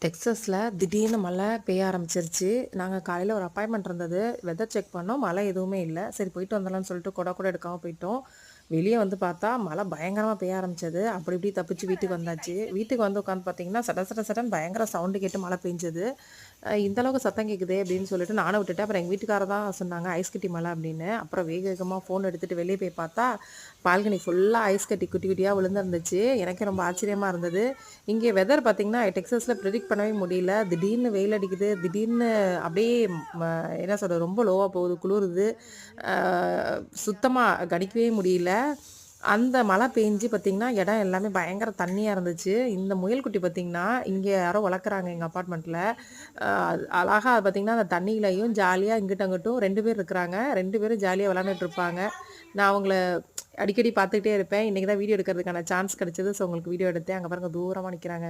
டெக்சாஸில் திடீர்னு மழை பெய்ய ஆரம்பிச்சிருச்சு. நாங்கள் காலையில் ஒரு அப்பாயின்மெண்ட் இருந்தது. வெதர் செக் பண்ணோம். மழை எதுவுமே இல்லை. சரி போயிட்டு வந்துடலாம்னு சொல்லிட்டு கொடை கூட எடுக்காமல் போயிட்டோம். வெளியே வந்து பார்த்தா மழை பயங்கரமாக பெய்ய ஆரம்பிச்சது. அப்படி இப்படி தப்பிச்சு வீட்டுக்கு வந்தாச்சு. வீட்டுக்கு வந்து உட்காந்து பார்த்தீங்கன்னா சட சட சடன் பயங்கர சவுண்டு கேட்டு மழை பெஞ்சது. இந்த அளவுக்கு சத்தம் கேட்குதே அப்படின்னு சொல்லிட்டு நானும் விட்டுட்டேன். அப்புறம் எங்கள் வீட்டுக்காரர் தான் சொன்னாங்க ஐஸ் கட்டி மழை அப்படின்னு. அப்புறம் வேக வேகமாக ஃபோன் எடுத்துகிட்டு வெளியே போய் பார்த்தா பால்கனி ஃபுல்லாக ஐஸ் கட்டி குட்டி குட்டியாக விழுந்துருந்துச்சு. எனக்கே ரொம்ப ஆச்சரியமாக இருந்தது. இங்கே வெதர் பார்த்திங்கன்னா டெக்ஸஸில் ப்ரிடிக்ட் பண்ணவே முடியல. திடீர்னு வெயில் அடிக்குது, திடீர்னு அப்படியே என்ன சொல்கிறது ரொம்ப லோவாக போகுது, குளிருது. சுத்தமாக கணிக்கவே முடியல. அந்த மழை பெஞ்சு பார்த்திங்கன்னா இடம் எல்லாமே பயங்கர தண்ணியாக இருந்துச்சு. இந்த முயல்குட்டி பார்த்திங்கன்னா இங்கே யாரோ வளர்க்குறாங்க எங்கள் அப்பார்ட்மெண்ட்டில். அழகாக பார்த்திங்கன்னா அந்த தண்ணியிலையும் ஜாலியாக இங்கிட்ட அங்கிட்டும் 2 பேர் இருக்கிறாங்க. 2 பேரும் ஜாலியாக விளாண்டுட்ருப்பாங்க. நான் அவங்கள அடிக்கடி பார்த்துக்கிட்டே இருப்பேன். இன்றைக்கி தான் வீடியோ எடுக்கிறதுக்கான சான்ஸ் கிடச்சிது. ஸோ உங்களுக்கு வீடியோ எடுத்தேன். அங்கே பாருங்கள் தூரமாக நிற்கிறாங்க.